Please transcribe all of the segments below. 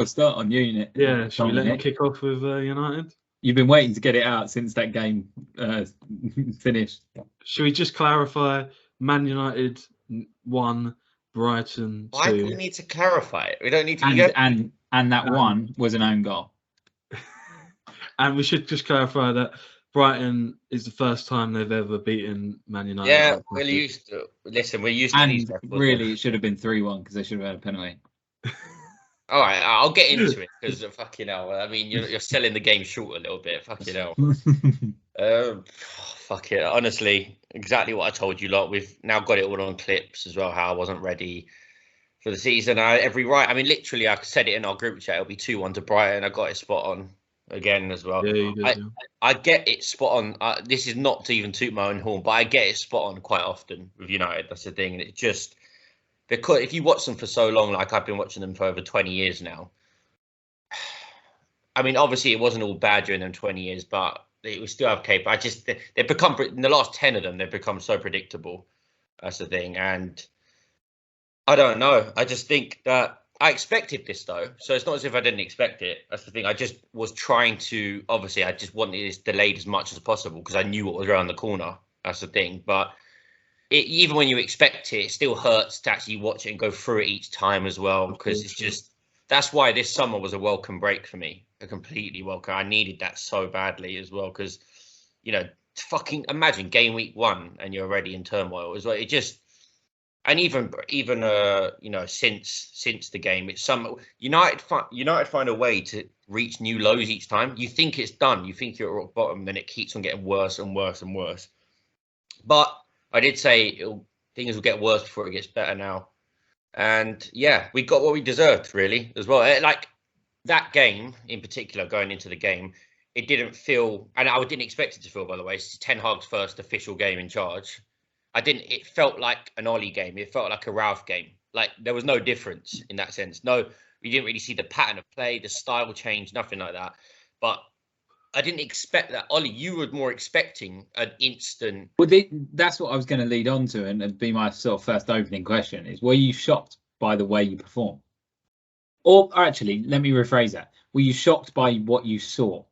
I'll start on you. Yeah, should we let him kick off with United? You've been waiting to get it out since that game finished. Should we just clarify? Man United 1, Brighton 2. Why do we need to clarify it? We don't need to. And that one was an own goal. And we should just clarify that Brighton is the first time they've ever beaten Man United. Yeah, we're used to. Listen, we're used to and these records. Really, it should have been 3-1 because they should have had a penalty. All right, I'll get into it because fucking hell. I mean, you're selling the game short a little bit. Fucking hell. Fuck it. Honestly, exactly what I told you lot. We've now got it all on clips as well. How I wasn't ready for the season. Every right. I mean, literally, I said it in our group chat. It'll be 2-1 to Brighton. I got it spot on again as well. Yeah, you did, I get it spot on. This is not to even toot my own horn, but I get it spot on quite often with United. That's the thing, and it just. Because if you watch them for so long, like I've been watching them for over 20 years now, I mean, obviously it wasn't all bad during them 20 years, but it was still okay. But they've become, in the last 10 of them, they've become so predictable. That's the thing. And I don't know. I just think that I expected this, though. So it's not as if I didn't expect it. That's the thing. I just was trying to, obviously, I just wanted this delayed as much as possible because I knew what was around the corner. That's the thing. But even when you expect it, it still hurts to actually watch it and go through it each time as well. Because it's just, that's why this summer was a welcome break for me. A completely welcome. I needed that so badly as well. Because, you know, fucking imagine game week 1 and you're already in turmoil as well. It just, and even you know, since the game, it's some United find a way to reach new lows each time. You think it's done. You think you're at rock bottom, then it keeps on getting worse and worse and worse. But I did say things will get worse before it gets better now. And yeah, we got what we deserved, really, as well. Like that game in particular, going into the game, it didn't feel, and I didn't expect it to feel, by the way, it's Ten Hag's first official game in charge. It felt like an Ollie game. It felt like a Ralph game. Like there was no difference in that sense. No, we didn't really see the pattern of play, the style change, nothing like that. But I didn't expect that. Ollie, you were more expecting an instant. Well, that's what I was going to lead on to and be my sort of first opening question is, were you shocked by the way you performed? Or actually, let me rephrase that. Were you shocked by what you saw?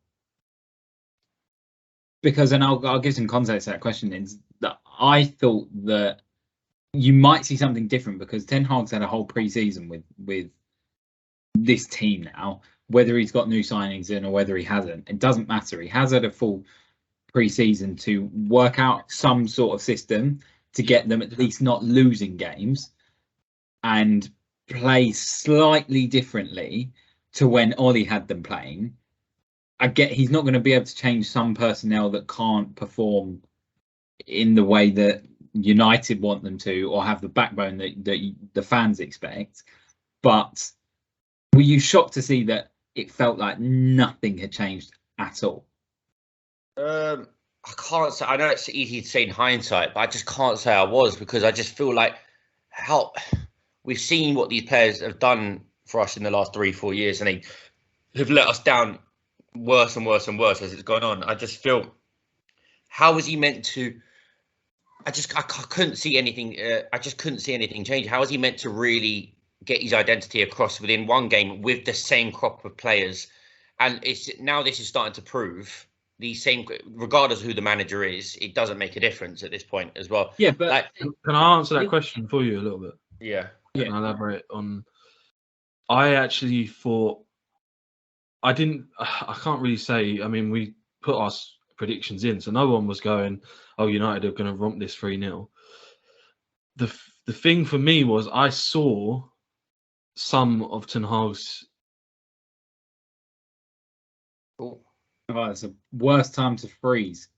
Because, and I'll give some context to that question, is that I thought that you might see something different because Ten Hag's had a whole pre-season with this team now. Whether he's got new signings in or whether he hasn't, it doesn't matter. He has had a full pre-season to work out some sort of system to get them at least not losing games and play slightly differently to when Ollie had them playing. I get he's not going to be able to change some personnel that can't perform in the way that United want them to or have the backbone that the fans expect. But were you shocked to see that it felt like nothing had changed at all? I can't say. I know it's easy to say in hindsight, but I just can't say I was because I just feel like how we've seen what these players have done for us in the last 3-4 years, and they have let us down worse and worse and worse as it's gone on. I just feel, how was he meant to? I couldn't see anything. I just couldn't see anything change. How was he meant to really get his identity across within one game with the same crop of players? And it's now this is starting to prove the same, regardless of who the manager is, it doesn't make a difference at this point as well. Yeah, but like, can I answer that question for you a little bit? Yeah. Can I elaborate on? I actually thought I can't really say. I mean, we put our predictions in, so no one was going, "Oh, United are going to romp this 3-0." The thing for me was I saw some of Ten Hag's. Oh, it's the worst time to freeze.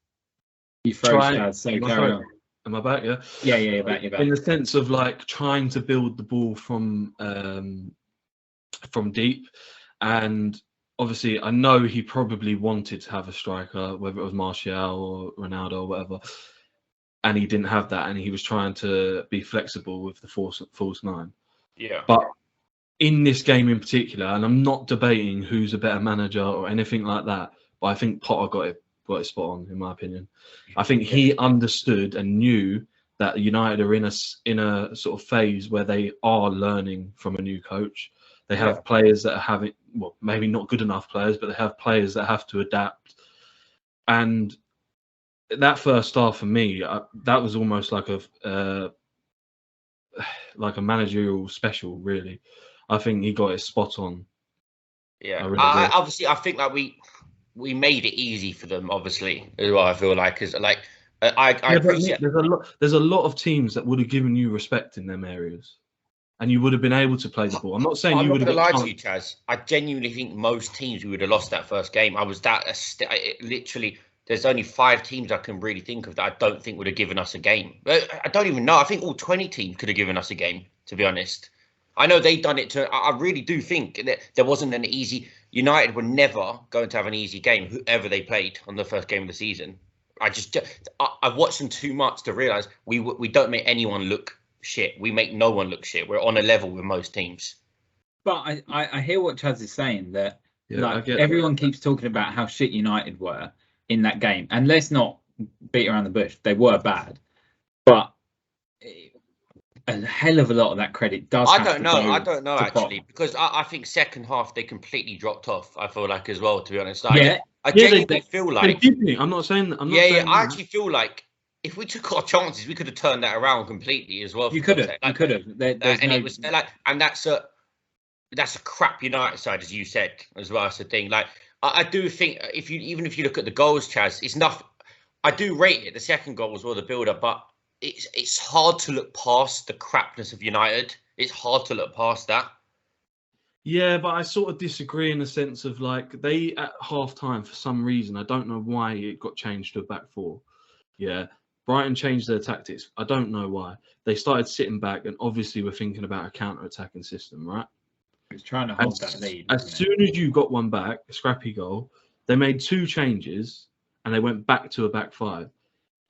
You froze, Chad, so carry on. Am I back? Yeah. Yeah, you're back. In the sense of like trying to build the ball from deep, and obviously I know he probably wanted to have a striker, whether it was Martial or Ronaldo or whatever, and he didn't have that, and he was trying to be flexible with the false nine. Yeah. But in this game in particular, and I'm not debating who's a better manager or anything like that, but I think Potter got it spot on, in my opinion. I think he understood and knew that United are in a sort of phase where they are learning from a new coach. They have players that are well, maybe not good enough players, but they have players that have to adapt. And that first half for me, that was almost like a managerial special, really. I think he got it spot on. Yeah, really obviously, I think like we made it easy for them. Obviously, is what I feel like. Because like I appreciate there's a lot of teams that would have given you respect in them areas, and you would have been able to play the ball. I'm not saying you would have. I'm not gonna lie to you, Chaz. I genuinely think most teams we would have lost that first game. Literally. There's only 5 teams I can really think of that I don't think would have given us a game. I don't even know. I think all 20 teams could have given us a game, to be honest. I know they've done it I really do think that there wasn't an easy. United were never going to have an easy game, whoever they played on the first game of the season. I've watched them too much to realise we don't make anyone look shit. We make no one look shit. We're on a level with most teams. But I hear what Chaz is saying, that everyone keeps talking about how shit United were in that game, and let's not beat around the bush. They were bad, but a hell of a lot of that credit does. I don't know actually, because I think second half they completely dropped off. I feel like as well, to be honest. I genuinely feel like I'm not saying. I actually feel like if we took our chances, we could have turned that around completely as well. You could have. It was like, and that's a crap United side, as you said as well. That's the thing. Like, I do think even if you look at the goals, Chaz, it's enough. I do rate it. The second goal was well the build-up, but it's hard to look past the crapness of United. It's hard to look past that. Yeah, but I sort of disagree in the sense of like they at half-time for some reason, I don't know why it got changed to a back 4. Yeah, Brighton changed their tactics. I don't know why. They started sitting back, and obviously we're thinking about a counter-attacking system, right? It's trying to hold that lead. As soon as you got one back, a scrappy goal, they made 2 changes and they went back to a back 5.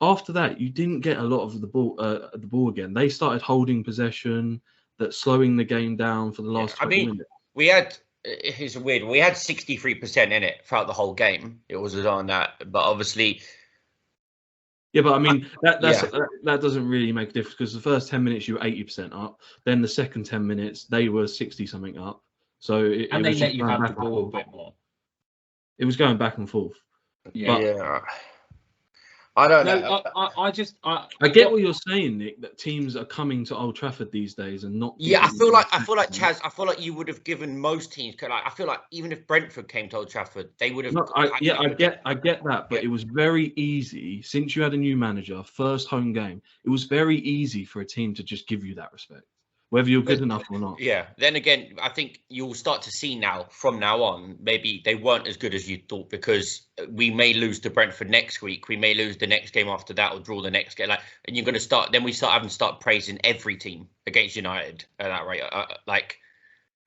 After that, you didn't get a lot of the ball again. They started holding possession, slowing the game down for the last 20 minutes. We had, it's weird, we had 63% in it throughout the whole game. It was on that, but obviously. Yeah, but I mean, that doesn't really make a difference, because the first 10 minutes you were 80% up. Then the second 10 minutes, they were 60-something up. So they let you have the ball a bit more. It was going back and forth. Yeah. I don't know. I get what you're saying, Nick, that teams are coming to Old Trafford these days and not. Yeah, I feel like Chaz. I feel like you would have given most teams. Like, I feel like even if Brentford came to Old Trafford, they would have. I get that, but it was very easy since you had a new manager, first home game. It was very easy for a team to just give you that respect, whether you're good enough or not. Yeah. Then again, I think you'll start to see from now on, maybe they weren't as good as you thought, because we may lose to Brentford next week. We may lose the next game after that, or draw the next game. And you're going to start. Then we start praising every team against United at that rate.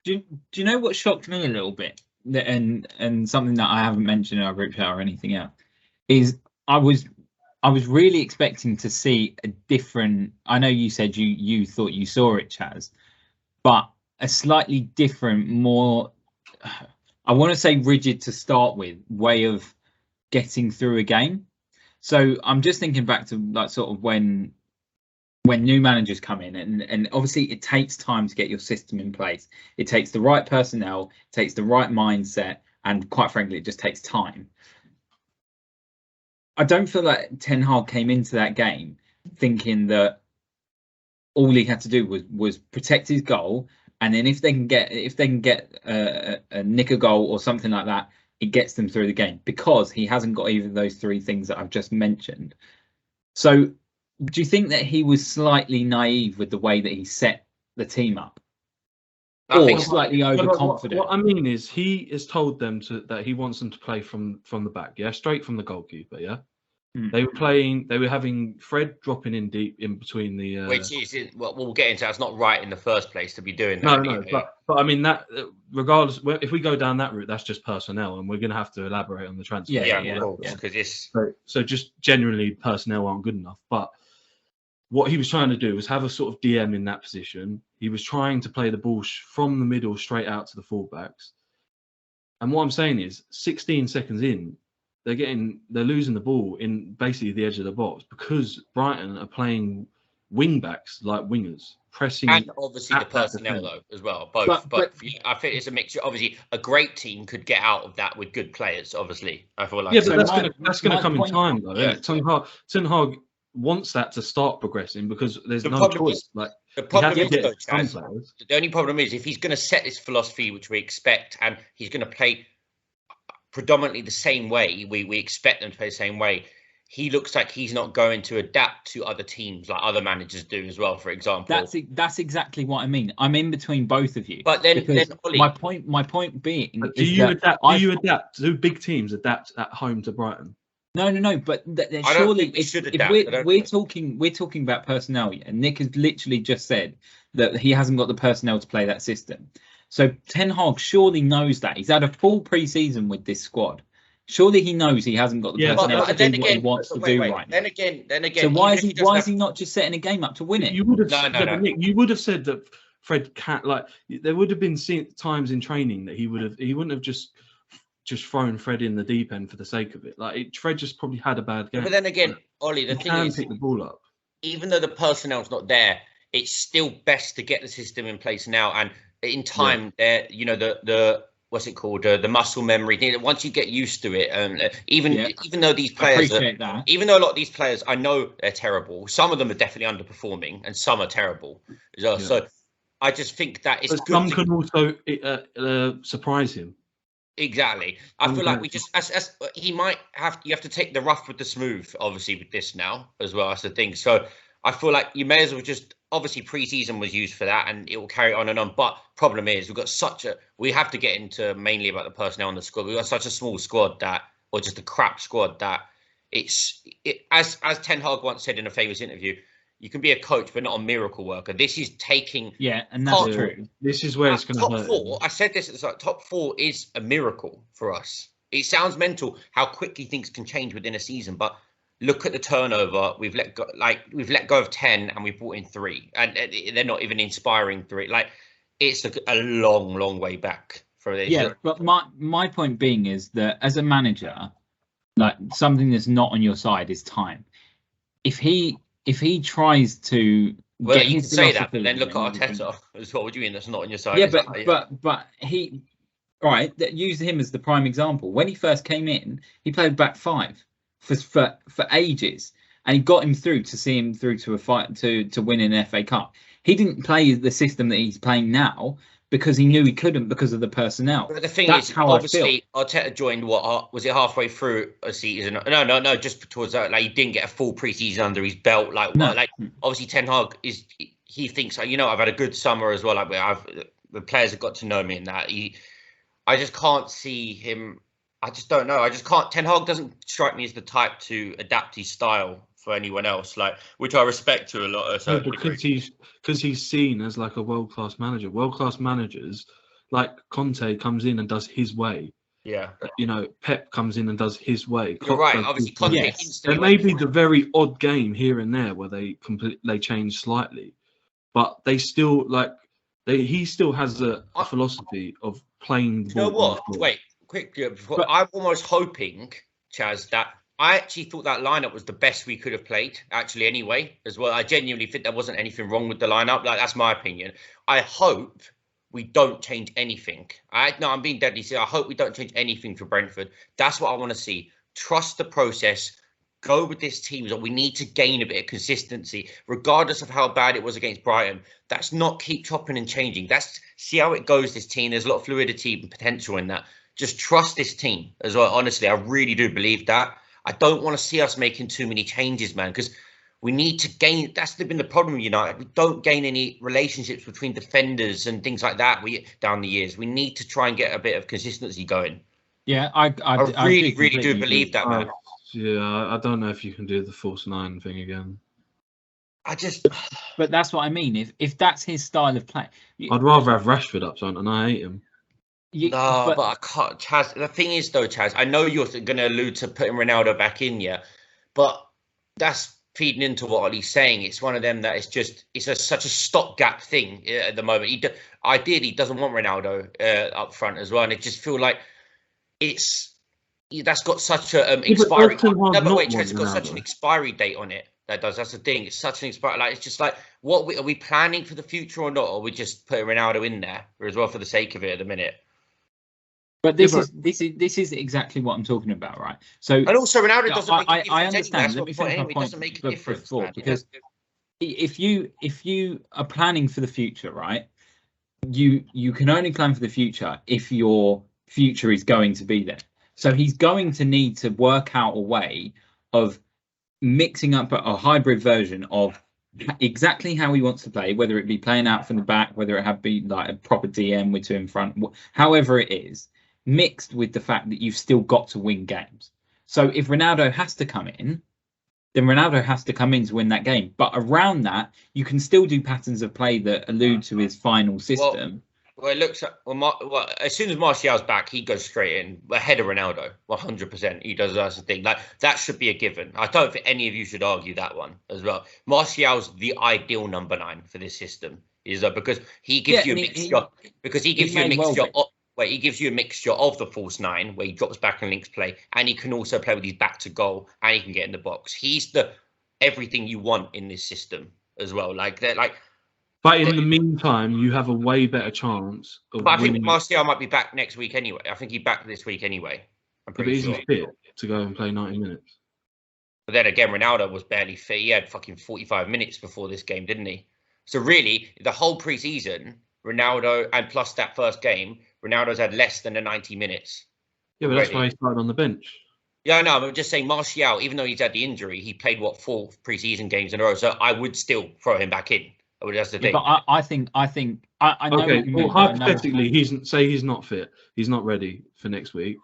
Do you know what shocked me a little bit, and something that I haven't mentioned in our group chat or anything else, is I was really expecting to see a different. I know you said you thought you saw it, Chaz, but a slightly different, more, I want to say rigid to start with, way of getting through a game. So I'm just thinking back to like sort of when new managers come in, and obviously it takes time to get your system in place. It takes the right personnel, it takes the right mindset, and quite frankly, it just takes time. I don't feel like Ten Hag came into that game thinking that all he had to do was protect his goal, and then if they can get a nick a goal or something like that, it gets them through the game, because he hasn't got either of those 3 things that I've just mentioned. So, do you think that he was slightly naive with the way that he set the team up? I think slightly overconfident. What I mean is, he has told them that he wants them to play from the back, straight from the goalkeeper, They were having Fred dropping in deep in between the. Which is, we'll get into. That's not right in the first place to be doing that. No, but I mean that. Regardless, if we go down that route, that's just personnel, and we're going to have to elaborate on the transfer. Because it's so just generally personnel aren't good enough. But what he was trying to do was have a sort of DM in that position. He was trying to play the ball from the middle straight out to the fullbacks. And what I'm saying is, 16 seconds in, they're losing the ball in basically the edge of the box, because Brighton are playing wing backs like wingers pressing, and obviously the at that personnel defence. though as well. Both, But yeah, I think it's a mixture. Obviously, a great team could get out of that with good players. Obviously, I feel like Yeah, but So that's gonna my come in point- time though. Yeah. Isn't it? Ten Hag wants that to start progressing because there's The no problem choice. is- Like the you problem have is to though, get some Chaz, players. the only problem is if he's going to set this philosophy, which we expect, and he's going to play predominantly the same way, we expect them to play the same way. He looks like he's not going to adapt to other teams like other managers do as well. For example, that's exactly what I mean. I'm in between both of you. But then Ollie, my point being But do is you that adapt? Do you adapt? Do big teams adapt at home to Brighton? No. But I don't surely, think we should if adapt. we're talking about personnel, and Nick has literally just said that he hasn't got the personnel to play that system. So Ten Hag surely knows that. He's had a full pre-season with this squad. Surely he knows he hasn't got the personnel to do what he wants to do right now. Then again. So why is he not just setting a game up to win it? You would have No. Nick, you would have said that Fred can't. Like there would have been times in training that he wouldn't have just thrown Fred in the deep end for the sake of it. Like Fred just probably had a bad game. But then again, Ollie, the he thing can is, pick the ball up. even though the personnel's not there, it's still best to get the system in place now. And in time, there, you know, the what's it called, the muscle memory. Once you get used to it, even though these players, even though a lot of these players, I know they're terrible. Some of them are definitely underperforming, and some are terrible as well. Yeah. So I just think that it's but good. Some can also surprise him. Exactly. I feel like we just, as he might have, you have to take the rough with the smooth, obviously, with this now as well. That's the thing. So I feel like you may as well just, obviously pre-season was used for that and it will carry on and on. But problem is we've got we have to get into mainly about the personnel on the squad. We've got such a small squad or just a crap squad that as Ten Hag once said in a famous interview, you can be a coach, but not a miracle worker. This is taking... Yeah, and that's true. This is where it's going to hurt. Top four, I said this, it's like top four is a miracle for us. It sounds mental how quickly things can change within a season, but look at the turnover. We've let go of 10 and we've brought in 3. And they're not even inspiring 3. Like, it's a long, long way back for this. Yeah, but my point being is that as a manager, like something that's not on your side is time. If he tries to, well, you can say that, but then look at Arteta as well. What do you mean that's not on your side? Yeah, but he, right? Use him as the prime example. When he first came in, he played back 5 for ages, and he got him through to see him through to a fight to win an FA Cup. He didn't play the system that he's playing now because he knew he couldn't because of the personnel. But the thing is, obviously, Arteta joined, was it halfway through a season? No, just towards that. Like, he didn't get a full pre-season under his belt. Obviously, Ten Hag he thinks, I've had a good summer as well. Like, the players have got to know me and that. I just can't see him. I just don't know. I just can't. Ten Hag doesn't strike me as the type to adapt his style for anyone else, like, which I respect to a lot. Because he's seen as like a world-class manager. World-class managers, like Conte, comes in and does his way. Yeah. Pep comes in and does his way. You're right. Obviously, Conte there may be the very odd game here and there where they change slightly, but they still he still has a philosophy of playing. You know what? Wait, quickly. I'm almost hoping, Chaz, that I actually thought that lineup was the best we could have played, actually, anyway, as well. I genuinely think there wasn't anything wrong with the lineup. Like, that's my opinion. I hope we don't change anything. I'm being deadly serious. I hope we don't change anything for Brentford. That's what I want to see. Trust the process. Go with this team. So we need to gain a bit of consistency, regardless of how bad it was against Brighton. That's not keep chopping and changing. That's see how it goes, this team. There's a lot of fluidity and potential in that. Just trust this team as well. Honestly, I really do believe that. I don't want to see us making too many changes, man, because we need to gain. That's been the problem with United. We don't gain any relationships between defenders and things like that. Down the years, we need to try and get a bit of consistency going. Yeah, I really do believe that, man. Yeah, I don't know if you can do the false 9 thing again. But that's what I mean. If that's his style of play, I'd rather have Rashford up front, and I hate him. But I can't, Chaz. The thing is, though, Chaz, I know you're going to allude to putting Ronaldo back in, yeah, but that's feeding into what Ollie's saying. It's one of them that it's such a stopgap thing at the moment. He ideally doesn't want Ronaldo up front as well, and it just feel like that's got such a expiry. No, but wait, Chaz, it's got such an expiry date on it. That does. That's the thing. It's such an inspiring. Like, it's just like, are we planning for the future or not? Or are we just putting Ronaldo in there as well for the sake of it at the minute? But this is exactly what I'm talking about, right? So, and also Ronaldo doesn't make a difference. I understand. Anyway. Let me finish my point. It doesn't make a difference before, because if you are planning for the future, right? You can only plan for the future if your future is going to be there. So he's going to need to work out a way of mixing up a hybrid version of exactly how he wants to play, whether it be playing out from the back, whether it have been like a proper DM with two in front, however it is, mixed with the fact that you've still got to win games. So if Ronaldo has to come in, then Ronaldo has to come in to win that game. But around that, you can still do patterns of play that allude to his final system. Well, it looks as soon as Martial's back, he goes straight in ahead of Ronaldo, 100%. He does. That's the thing. Like, that should be a given. I don't think any of you should argue that one as well. Martial's the ideal number 9 for this system, because he gives you a mixture. He gives you a mixture of the false 9, where he drops back and links play, and he can also play with his back to goal, and he can get in the box. He's the everything you want in this system as well. But in the meantime, you have a way better chance of I think Martial might be back next week anyway. I think he's back this week anyway. I'm pretty sure. But he's fit to go and play 90 minutes. But then again, Ronaldo was barely fit. He had fucking 45 minutes before this game, didn't he? So really, the whole preseason, Ronaldo, and plus that first game, Ronaldo's had less than the 90 minutes. Yeah, but that's why he started on the bench. Yeah, no, I'm just saying Martial, even though he's had the injury, he played, 4 preseason games in a row. So I would still throw him back in. That's the thing. But I think I know. Okay, well, hypothetically, he's not fit. He's not ready for next week.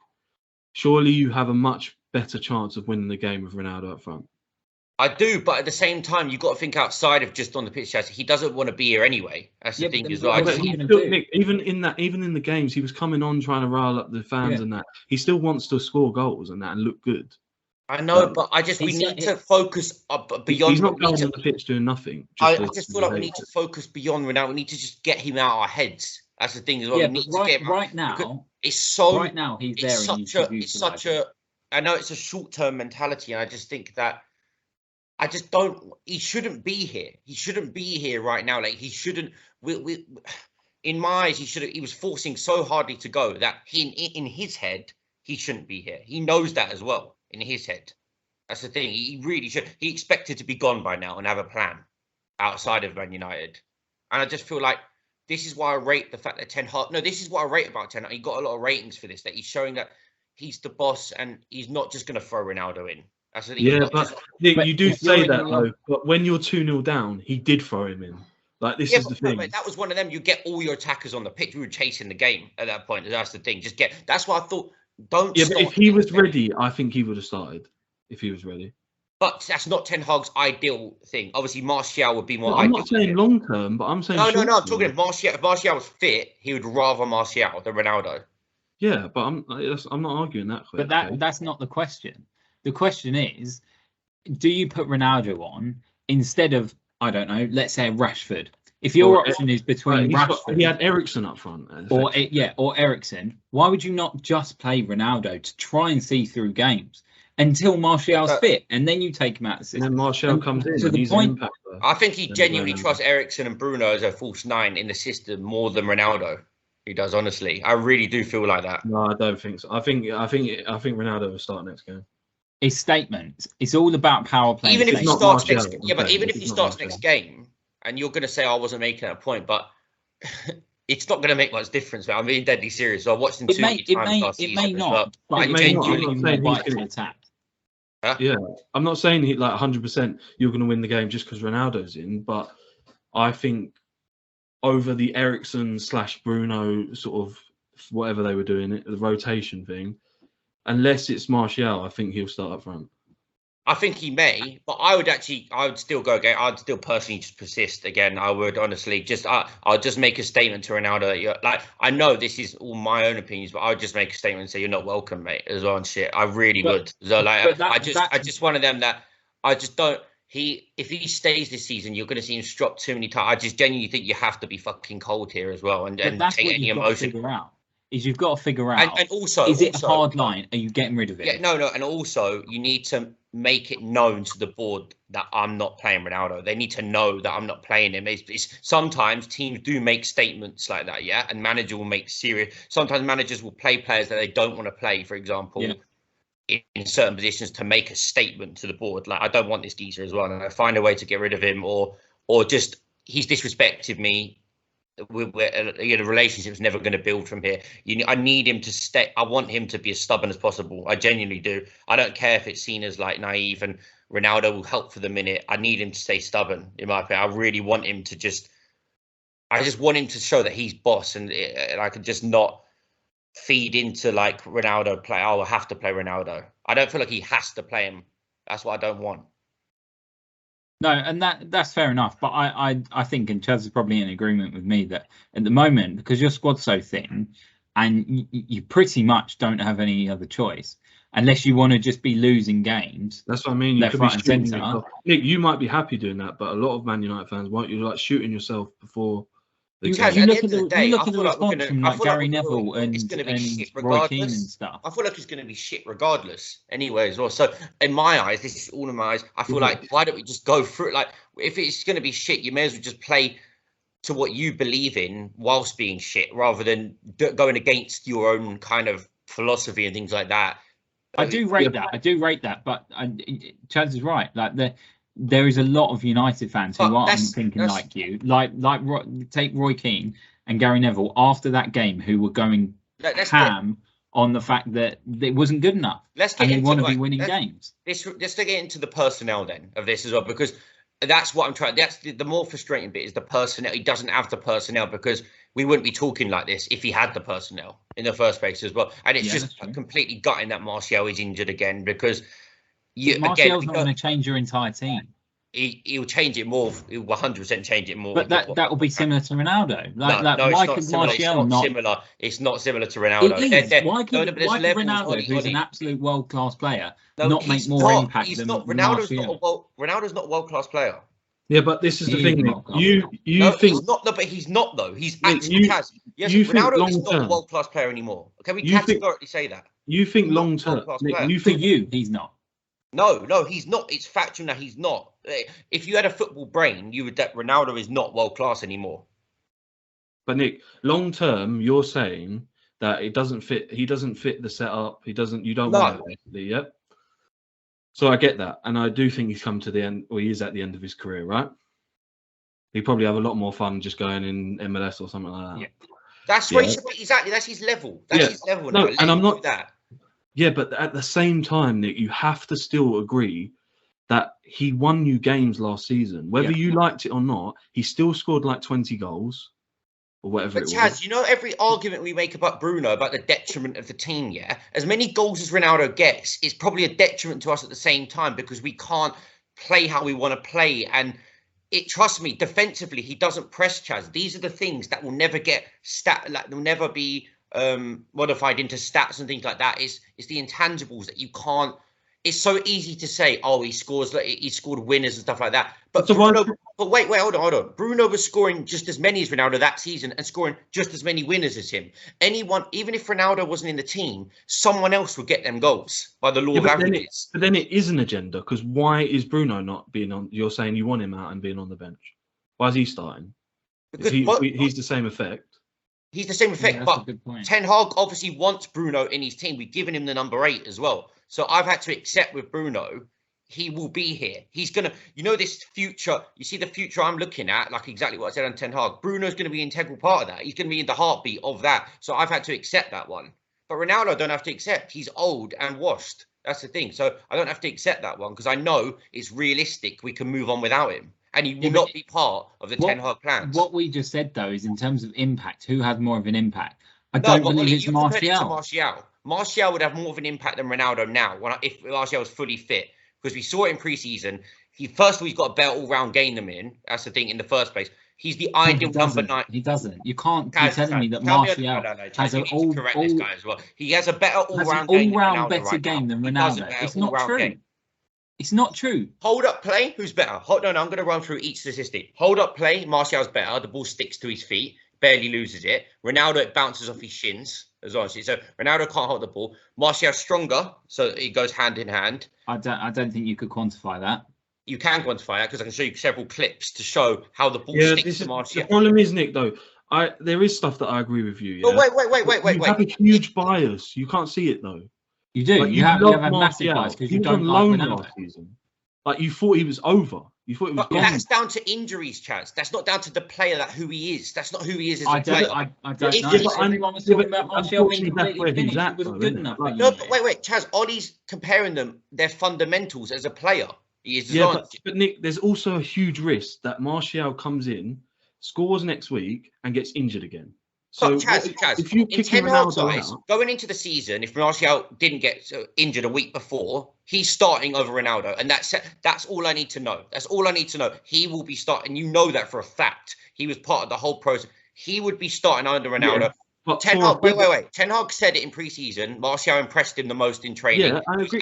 Surely you have a much better chance of winning the game with Ronaldo up front. I do, but at the same time, you've got to think outside of just on the pitch. He doesn't want to be here anyway. That's the thing as well. Nick, even in the games, he was coming on trying to rile up the fans and that. He still wants to score goals and that and look good. I know, but we need to focus beyond. He's not going on the pitch doing nothing. I just feel like we need to focus beyond Ronaldo. We need to just get him out of our heads. That's the thing as well. Yeah, we need but to get him right now, it's so. Right now, he's there. It's such a. I know it's a short-term mentality, and I just think that. I just don't. He shouldn't be here. He shouldn't be here right now. Like, he shouldn't. In my eyes, he should. He was forcing so hardly to go that in his head, he shouldn't be here. He knows that as well in his head. That's the thing. He really should. He expected to be gone by now and have a plan outside of Man United. And I just feel like this is why I rate the fact that Ten Hag. No, this is what I rate about Ten Hag. He got a lot of ratings for this. That he's showing that he's the boss and he's not just going to throw Ronaldo in. That's the thing. Yeah, but Nick, you do say that though. But when you're 2-0 down, he did throw him in. Like, this is the thing. But that was one of them. You get all your attackers on the pitch. We were chasing the game at that point. That's the thing. That's why I thought. Don't. Yeah, but if he was ready, I think he would have started. If he was ready. But that's not Ten Hag's ideal thing. Obviously, Martial would be more ideal. I'm not saying long term, but I'm saying no. I'm talking if Martial was fit, he would rather Martial than Ronaldo. Yeah, but I'm not arguing that. But that's not the question. The question is, do you put Ronaldo on instead of, I don't know, let's say Rashford? If your option is between Rashford, he had Eriksen up front, or Eriksen, why would you not just play Ronaldo to try and see through games until Martial's fit, and then you take him out of the system? And then Martial comes in. To the point, I think he genuinely trusts Eriksen and Bruno as a false 9 in the system more than Ronaldo. He does, honestly. I really do feel like that. No, I don't think so. I think Ronaldo will start next game. His statements. It's all about power play. Even if he starts next game, and you're going to say I wasn't making that point, but it's not going to make much difference. Man. I'm being deadly serious. So I watched him too many times last season. It may not. But it may not. Attack. Huh? Yeah, I'm not saying 100% you're going to win the game just because Ronaldo's in, but I think over the Eriksen / Bruno sort of whatever they were doing, the rotation thing, unless it's Martial, I think he'll start up front. I think he may, but I would still go again. I'd still personally just persist again. I would honestly I'll just make a statement to Ronaldo. Like, I know this is all my own opinions, but I would just make a statement and say, you're not welcome, mate, as well and shit. I really would. So like, I just one of them that I just don't. If he stays this season, you're going to see him drop too many times. I just genuinely think you have to be fucking cold here as well and take any emotion. You've got to figure out. And also, is it a hard line? Are you getting rid of it? Yeah, no. And also, you need to make it known to the board that I'm not playing Ronaldo. They need to know that I'm not playing him. Sometimes teams do make statements like that, yeah, and manager will make serious. Sometimes managers will play players that they don't want to play, for example, in certain positions to make a statement to the board, like I don't want this geezer as well, and I find a way to get rid of him, or just he's disrespected me. The relationship's never going to build from here. I need him to stay. I want him to be as stubborn as possible. I genuinely do. I don't care if it's seen as like naive and Ronaldo will help for the minute. I need him to stay stubborn, in my opinion. I really want him to I just want him to show that he's boss, and I could just not feed into like Ronaldo play. Oh, I have to play Ronaldo. I don't feel like he has to play him. That's what I don't want. No, and that's fair enough. But I think, and Chaz is probably in agreement with me, that at the moment, because your squad's so thin and you pretty much don't have any other choice unless you want to just be losing games. That's what I mean. You could be shooting yourself. Nick, you might be happy doing that, but a lot of Man United fans won't. You like shooting yourself before. You look at the response from like Gary Neville and Roy Keane and stuff. I feel like it's going to be shit regardless anyway as well. So in my eyes, this is all in my eyes. I feel like, why don't we just go through it? Like, if it's going to be shit, you may as well just play to what you believe in whilst being shit, rather than going against your own kind of philosophy and things like that. I do rate that. But Chaz is right. Like there is a lot of United fans who aren't thinking like you. Like take Roy Keane and Gary Neville after that game, who were going ham on the fact that it wasn't good enough. And they want to be winning games. Just to get into the personnel then of this as well, because that's what I'm trying. That's the more frustrating bit, is the personnel. He doesn't have the personnel, because we wouldn't be talking like this if he had the personnel in the first place as well. And it's just completely gutting that Martial is injured again, because Martial's not going to change your entire team. He'll change it more. He'll 100% change it more. But that will be similar to Ronaldo. It's not similar to Ronaldo. It is. Why could Ronaldo, who's an absolute world-class player, not make more impact than Martial? Ronaldo's not a world-class player. Yeah, but this is the thing. You think he's not, but he's not though. He's actually has. Yes, Ronaldo is not a world-class player anymore. Okay, we categorically say that. You think long-term? For you, he's not. No, he's not. It's factual that he's not. If you had a football brain, you would that Ronaldo is not world class anymore. But Nick, long term, you're saying that it doesn't fit. He doesn't fit the setup. He doesn't. You don't want it, basically. Yep. So I get that, and I do think he's come to the end, or he is at the end of his career, right? He'd probably have a lot more fun just going in MLS or something like that. Yeah. That's what exactly. That's his level. That's his level. No, and I'm not that. Yeah, but at the same time, Nick, you have to still agree that he won you games last season. Whether you liked it or not, he still scored like 20 goals or whatever it was. Chaz, you know, every argument we make about Bruno, about the detriment of the team, as many goals as Ronaldo gets, is probably a detriment to us at the same time, because we can't play how we want to play. And trust me, defensively, he doesn't press, Chaz. These are the things that will never get they'll never be modified into stats and things like that. It's the intangibles that you can't. It's so easy to say, oh, he scored winners and stuff like that. But wait, hold on. Bruno was scoring just as many as Ronaldo that season and scoring just as many winners as him. Anyone, even if Ronaldo wasn't in the team, someone else would get them goals by the law of averages. But then it is an agenda, because why is Bruno not being on? You're saying you want him out and being on the bench. Why is he starting? Because he's the same effect. He's the same effect, but Ten Hag obviously wants Bruno in his team. We've given him the number 8 as well. So I've had to accept with Bruno, he will be here. He's going to, this future, you see the future I'm looking at, like exactly what I said on Ten Hag. Bruno's going to be an integral part of that. He's going to be in the heartbeat of that. So I've had to accept that one. But Ronaldo, I don't have to accept. He's old and washed. That's the thing. So I don't have to accept that one, because I know it's realistic. We can move on without him. And he will not be part of the Ten Hag plans. What we just said, though, is in terms of impact, who has more of an impact? I don't believe it's Martial. Martial would have more of an impact than Ronaldo now, if Martial was fully fit. Because we saw it in pre-season. First of all, he's got a better all-round game than him. That's the thing in the first place. He's the ideal number 9. He doesn't. You can't be telling me that Martial has an He has a better all-round better game than Ronaldo. It's not true. It's not true. Hold up play, who's better? I'm going to run through each statistic. Hold up play, Martial's better. The ball sticks to his feet, barely loses it. Ronaldo, it bounces off his shins. as well. So Ronaldo can't hold the ball. Martial's stronger, so it goes hand in hand. I don't think you could quantify that. You can quantify that because I can show you several clips to show how the ball sticks to Martial. The problem is, Nick, though, there is stuff that I agree with you. Yeah? But wait. You have a huge bias. You can't see it, though. You do. Like, you have a massive bias because you don't like Ronaldo. Last season. Like, you thought he was over. You thought it was gone. That's down to injuries, Chaz. That's not down to the player, who he is. That's not who he is as a player. I don't know. Everyone was talking about Martial being completely finished. He wasn't good enough. No, but wait, Chaz. Ollie's comparing their fundamentals as a player. But Nick, there's also a huge risk that Martial comes in, scores next week, and gets injured again. So Chaz, if you kick Ronaldo out, going into the season, if Martial didn't get injured a week before, he's starting over Ronaldo, and that's all I need to know. That's all I need to know. He will be starting. You know that for a fact. He was part of the whole process. He would be starting under Ronaldo. Yeah, but Ten Hag, wait. Ten Hag said it in pre-season. Martial impressed him the most in training. Yeah, I agree.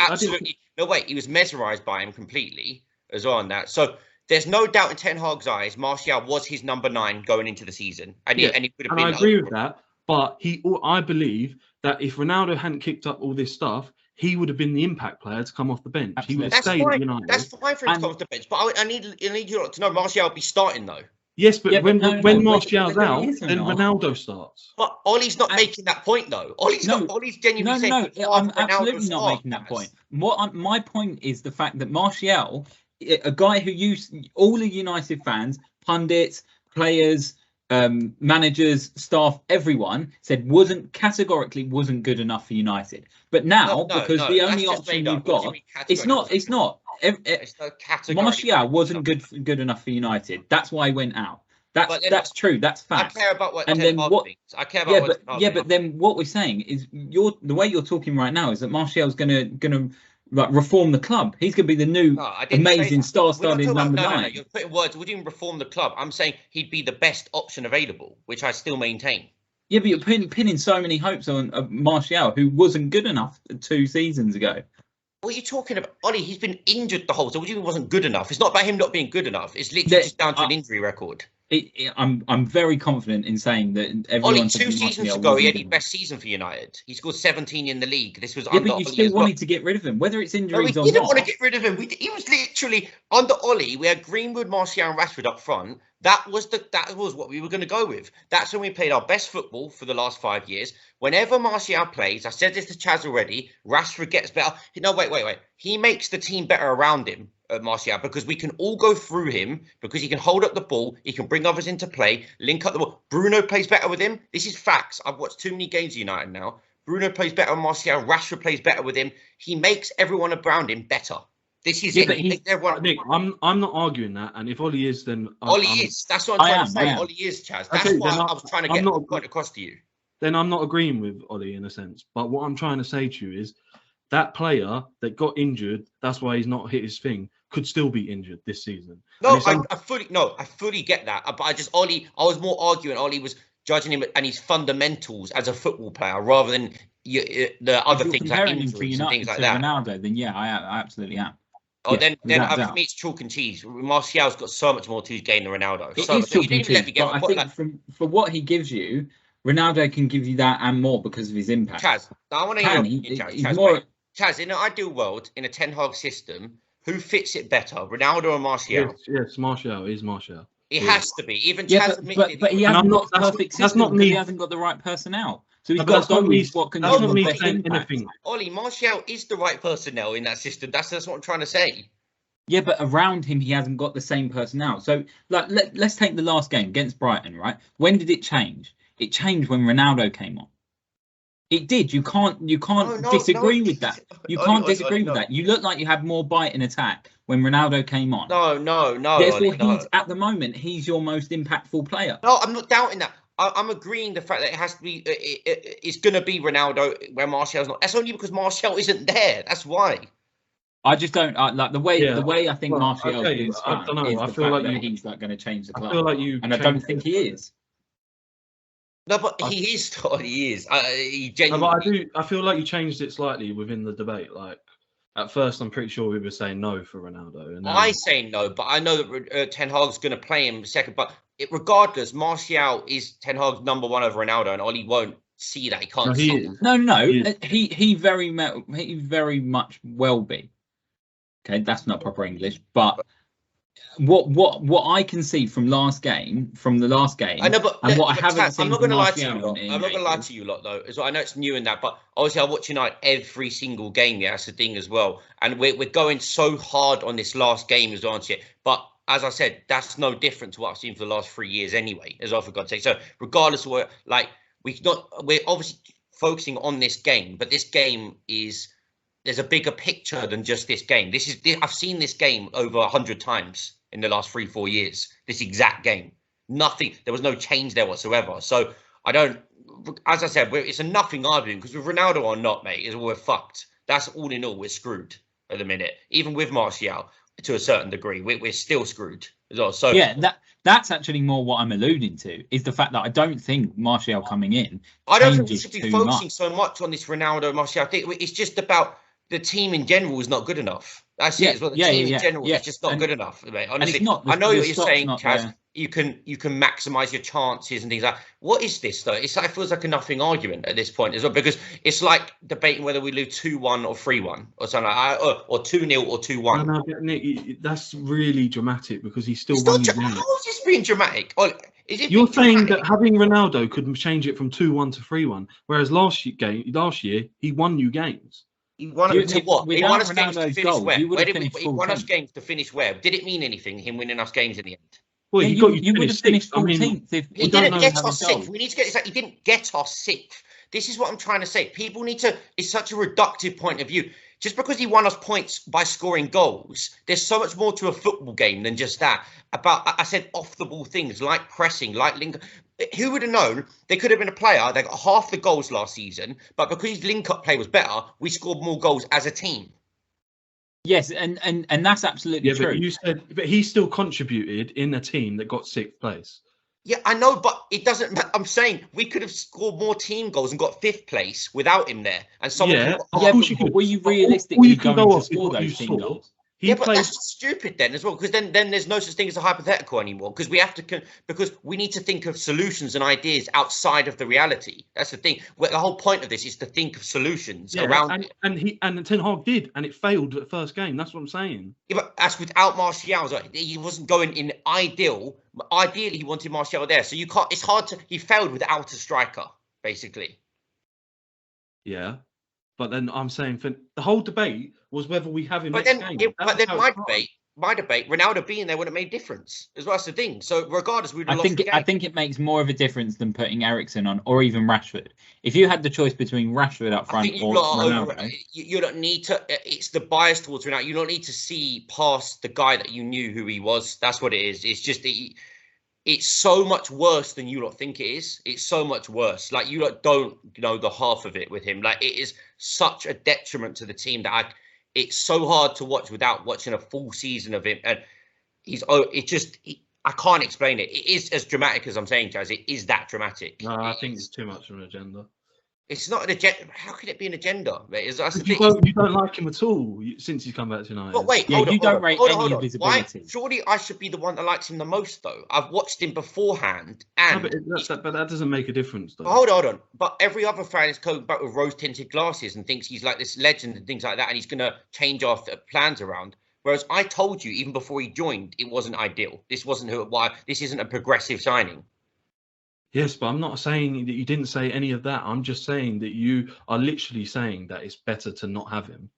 He was mesmerised by him completely as well on that. So there's no doubt in Ten Hag's eyes, Martial was his number 9 going into the season, and he would have been. I agree with that, but I believe that if Ronaldo hadn't kicked up all this stuff, he would have been the impact player to come off the bench. Absolutely. He would have stayed at United. That's fine for him to come off the bench, but I need you to know Martial will be starting though. Yes, but when Martial's out, then Ronaldo starts. But Ollie's not making that point though. Ollie's genuinely saying. No, I'm absolutely not making that point. My point is the fact that Martial, a guy who all the United fans, pundits, players, managers, staff, everyone said categorically wasn't good enough for United. But now, because the only option you've got, it's not. Martial wasn't good enough for United. That's why he went out. That's true. That's fact. I care about what and then what? Thinks. I care about but then what we're saying is the way you're talking right now is that Martial's gonna like reform the club. He's gonna be the new amazing star-studded number 9. No, you're putting words. We didn't reform the club. I'm saying he'd be the best option available, which I still maintain. Yeah, but you're pinning so many hopes on Martial, who wasn't good enough 2 seasons ago. What are you talking about? Ollie, he's been injured the whole time. What do you mean wasn't good enough? It's not about him not being good enough. It's literally just down to an injury record. I'm very confident in saying that everyone. Ollie, 2 seasons ago, he had his best season for United. He scored 17 in the league. This was under but you still wanted to get rid of him, whether it's injuries or not. We didn't want to get rid of him. He was literally under Ollie. We had Greenwood, Martial, and Rashford up front. That was what we were going to go with. That's when we played our best football for the last 5 years. Whenever Martial plays, I said this to Chaz already, Rashford gets better. No, wait. He makes the team better around him, Martial, because we can all go through him, because he can hold up the ball, he can bring others into play, link up the ball. Bruno plays better with him. This is facts. I've watched too many games of United now. Bruno plays better with Martial. Rashford plays better with him. He makes everyone around him better. This is it. Nick, I'm not arguing that, and if Ollie is, then Ollie is. That's what I'm trying to say. Ollie is, Chaz. That's what I was trying to get across to you. Then I'm not agreeing with Ollie in a sense. But what I'm trying to say to you is that player that got injured, that's why he's not hit his thing, could still be injured this season. No, I fully get that. But I was more arguing Ollie was judging him and his fundamentals as a football player rather than the other things like injuries and things like that. Ronaldo, then yeah, I absolutely am. Oh, then for me it's chalk and cheese. Martial's got so much more to his game than Ronaldo. It is chalk and cheese, but I think for what he gives you, Ronaldo can give you that and more because of his impact. Chaz, I want to hear Chaz, in an ideal world, in a Ten Hag system, who fits it better, Ronaldo or Martial? Yes, Martial is Martial. It has to be. Even Chaz admitted but he hasn't got the perfect system because he hasn't got the right personnel. So he's got to go with what can give the best impact. Ollie, Martial is the right personnel in that system. That's what I'm trying to say. Yeah, but around him, he hasn't got the same personnel. So let's take the last game against Brighton, right? When did it change? It changed when Ronaldo came on. It did. You can't disagree with that. You can't disagree with that. You look like you had more bite in attack when Ronaldo came on. No. Therefore, at the moment, he's your most impactful player. No, I'm not doubting that. I'm agreeing the fact that it has to be. It's going to be Ronaldo where Martial's not. That's only because Martial isn't there. That's why. I just don't like the way I think Martial is. I don't know. I feel like he's not going to change the club. I feel like you, and I don't think he is. No, but he is what he is. He genuinely. I feel like you changed it slightly within the debate. Like at first, I'm pretty sure we were saying no for Ronaldo. And then... I say no, but I know that Ten Hag's going to play him second. But regardless, Martial is Ten Hag's number 1 over Ronaldo, and Ollie won't see that. He can't No, see. he is. No. Yeah. He very much will be. Okay, that's not proper English, but what I can see from the last game, I know, but and what I but haven't Taz, seen I'm not from going to lie to you Martial lot. I'm not going to lie to you lot though. As well, I know it's new in that, but obviously I watch United every single game. Yeah, that's the thing as well. And we're going so hard on this last game as well, aren't you? But as I said, that's no different to what I've seen for the last 3 years anyway. As well, for God's sake. So regardless of what, like we're obviously focusing on this game, but this game is. There's a bigger picture than just this game. I've seen this game over 100 times in the last 3-4 years. This exact game, nothing. There was no change there whatsoever. So I don't. As I said, it's a nothing argument because with Ronaldo or not, mate, we're fucked. That's all in all. We're screwed at the minute. Even with Martial, to a certain degree, we're still screwed as well. So yeah, that's actually more what I'm alluding to is the fact that I don't think Martial coming in. I don't think we should be too focusing much. so much on this Ronaldo Martial. I think it's just about. The team in general is not good enough. That's it as well. The team in general is just not good enough, mate. Honestly, I know what you're saying, Kaz. You can maximise your chances and things like that. What is this though? It feels like a nothing argument at this point as well, because it's like debating whether we lose 2-1 or 3-1 or something like that, or 2-0 or 2-1. No, Nick, that's really dramatic because he's still won. How is this being dramatic? You're saying that having Ronaldo could change it from 2-1 to 3-1, whereas last year he won you games. He won to what? He won us games to finish where? He won us games to finish where? Did it mean anything, him winning us games in the end? Well, you would have finished 14th. He didn't get us sixth. We need to get this. He didn't get us sixth. This is what I'm trying to say. People need to. It's such a reductive point of view. Just because he won us points by scoring goals, there's so much more to a football game than just that. I said off the ball things like pressing, like link. Who would have known there could have been a player that got half the goals last season, but because his link-up play was better, we scored more goals as a team. Yes, and that's absolutely true. But you said, but he still contributed in a team that got 6th place. Yeah, I know, but it doesn't. I'm saying we could have scored more team goals and got 5th place without him there. And someone, were you realistically going to score those team goals? But that's stupid then as well, because then there's no such thing as a hypothetical anymore. Because we have to, because we need to think of solutions and ideas outside of the reality. That's the thing. The whole point of this is to think of solutions around. And Ten Hag did, and it failed at the first game. That's what I'm saying. Yeah, but that's without Martial. He wasn't going in ideally, he wanted Martial there. So you can't. It's hard to. He failed without a striker, basically. Yeah. But then I'm saying for the whole debate was whether we have him. But then my debate, Ronaldo being there would have made a difference as well. That's the thing. So regardless, we'd have lost the game. I think it makes more of a difference than putting Eriksen on or even Rashford. If you had the choice between Rashford up front or Ronaldo, you don't need to. It's the bias towards Ronaldo. You don't need to see past the guy that you knew who he was. That's what it is. It's just it's so much worse than you lot think it is. It's so much worse. Like you lot don't know the half of it with him. Like it is such a detriment to the team that it's so hard to watch without watching a full season of him. And I can't explain it. It is as dramatic as I'm saying, Chaz. It is that dramatic. No, I think it's too much of an agenda. It's not an agenda. How could it be an agenda? You don't like him at all since he's come back to United. But wait, you don't rate any of his ability. Surely I should be the one that likes him the most, though. I've watched him beforehand, and but that doesn't make a difference, though. Hold on. But every other fan is coming back with rose-tinted glasses and thinks he's like this legend and things like that, and he's going to change our plans around. Whereas I told you even before he joined, it wasn't ideal. This wasn't this isn't a progressive signing. Yes, but I'm not saying that you didn't say any of that. I'm just saying that you are literally saying that it's better to not have him.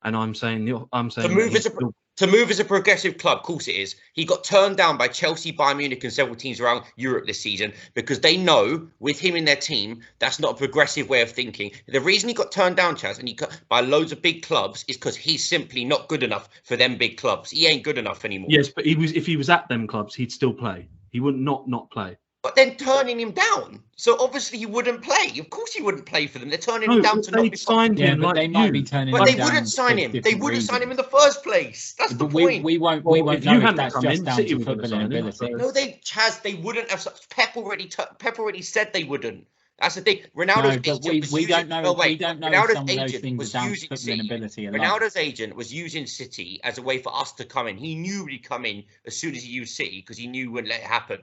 And I'm saying to move as a progressive club, of course it is. He got turned down by Chelsea, Bayern Munich, and several teams around Europe this season because they know with him in their team that's not a progressive way of thinking. The reason he got turned down, Chaz, and by loads of big clubs is because he's simply not good enough for them big clubs. He ain't good enough anymore. Yes, but if he was at them clubs, he'd still play. He would not play. But then turning him down, so obviously he wouldn't play. Of course he wouldn't play for them. They're turning him down to not be signed him. But they might be turning him down. But they wouldn't sign him. They wouldn't sign him in the first place. That's the point. We won't know if that's just down to footballing ability. No, they wouldn't have. Pep already said they wouldn't. That's the thing. Ronaldo's agent we don't know. We don't know if some of those things was are down to using footballing ability alone. Ronaldo's agent was using City as a way for us to come in. He knew he'd come in as soon as he used City because he knew he wouldn't let it happen.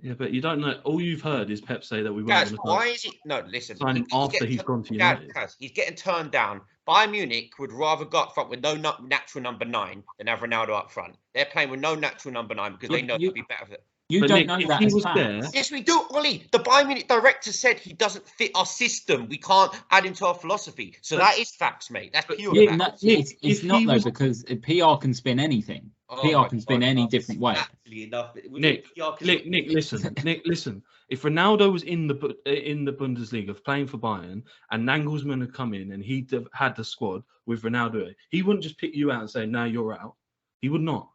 Yeah, but you don't know. All you've heard is Pep say that we Guys, weren't why going is it? No, listen. to sign him after he's gone to United. Guys, he's getting turned down. Bayern Munich would rather go up front with no natural number 9 than have Ronaldo up front. They're playing with no natural number 9 because they know it'll be better for them. You But don't Nick, know if that he as was facts. there- Yes, we do, Ollie. The Bayern Munich director said he doesn't fit our system. We can't add into our philosophy. So that is facts, mate. That's pure Yeah, facts. it's if not he though, was- because PR can spin anything. Oh PR my can spin God, any no, different way. Actually enough. Nick, listen. Nick, listen. If Ronaldo was in the Bundesliga playing for Bayern and Nagelsmann had come in and he'd have had the squad with Ronaldo, he wouldn't just pick you out and say, "No, you're out." He would not.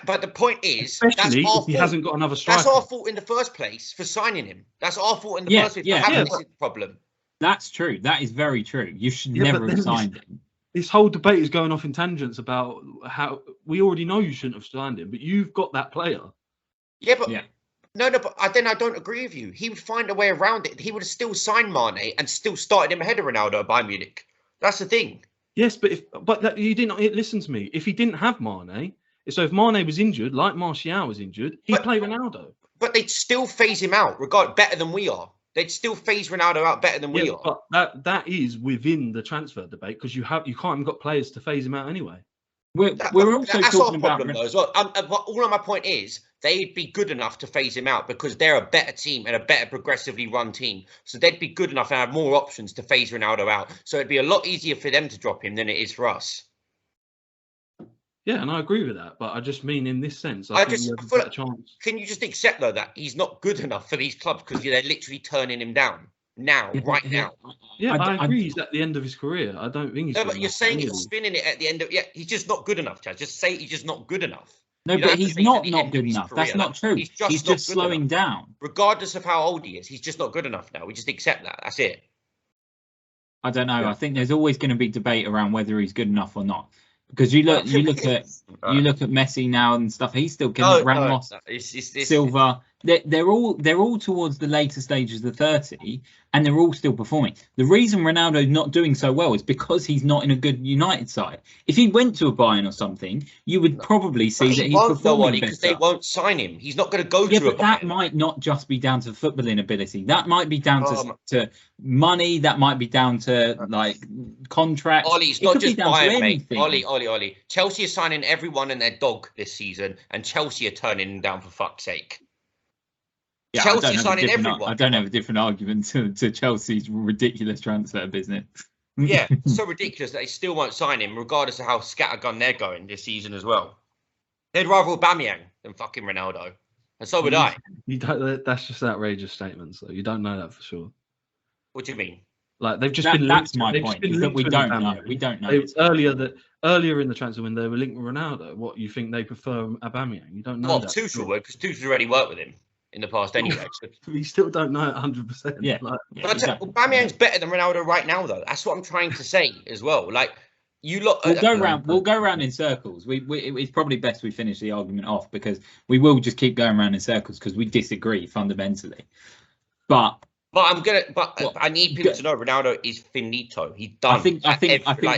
But the point is, Especially that's our if he fault. hasn't got another striker. That's our fault in the first place for signing him. That's our fault in the first place for having this problem. That's true. That is very true. You should Yeah, never but have then signed him. This whole debate is going off in tangents about how we already know you shouldn't have signed him, but you've got that player. Yeah, but Yeah. no, but then I don't agree with you. He would find a way around it. He would have still signed Mane and still started him ahead of Ronaldo at Bayern Munich. That's the thing. Yes, but you didn't listen to me. If he didn't have Mane, so if Mane was injured, like Martial was injured, he'd play Ronaldo. But they'd still phase him out, better than we are. They'd still phase Ronaldo out better than we are. But that is within the transfer debate because you can't have got players to phase him out anyway. We're also that's talking our about problem though as well. All of my point is they'd be good enough to phase him out because they're a better team and a better progressively run team. So they'd be good enough and have more options to phase Ronaldo out. So it'd be a lot easier for them to drop him than it is for us. Yeah, and I agree with that, but I just mean in this sense, I think just you have a feel better like- chance. Can you just accept though that he's not good enough for these clubs because they're literally turning him down now, right now? Yeah, I agree. He's at the end of his career. I don't think he's. No, good but you're enough saying for you're anyone. spinning it at the end of. Yeah, he's just not good enough, Chad. Just say he's just not good enough. No, You don't but have to he's say not at the end of good his enough. career. That's not true. He's He's just not just good slowing enough. down. Regardless of how old he is, he's just not good enough now. We just accept that. That's it. I don't know. Yeah. I think there's always going to be debate around whether he's good enough or not. Because you look at Messi now and stuff. He's still killing Ramos, It's Silva. They're all towards the later stages of 30, and they're all still performing. The reason Ronaldo's not doing so well is because he's not in a good United side. If he went to a Bayern or something, you would probably see that he's performing better. Because they won't sign him. He's not going to go Yeah, to a but that Bayern. might not just be down to footballing ability. That might be down to money. That might be down to like contracts. Ollie, it's It not could be just down to Bayern, mate. anything. Ollie. Chelsea are signing everyone and their dog this season, and Chelsea are turning him down for fuck's sake. Yeah, Chelsea signing I everyone. don't have a different argument to Chelsea's ridiculous transfer business. Yeah, it's so ridiculous that they still won't sign him, regardless of how scattergun they're going this season as well. They'd rather Aubameyang than fucking Ronaldo, and so would I. You don't. That's just outrageous statements, though. You don't know that for sure. What do you mean? Like they've just been. That's linked, my they've point. just been Is that linked we with don't Aubameyang. know. We don't know. Earlier in the transfer when they were linked with Ronaldo, what you think they prefer Aubameyang? You don't know Well, that. Tuchel would, because Tuchel's already worked with him in the past anyway. So. You still don't know it 100%. Yeah. Like, Yeah, But exactly. Aubameyang's better than Ronaldo right now, though. That's what I'm trying to say as well. Like you lot. We'll go round in circles. It's probably best we finish the argument off because we will just keep going around in circles because we disagree fundamentally. But I need people to know Ronaldo is finito. He's done. I think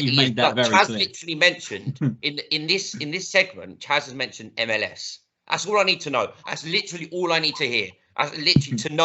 you made that very Chaz clear. literally mentioned in this segment. Chaz has mentioned MLS. That's all I need to know. That's literally all I need to hear. That's literally to know.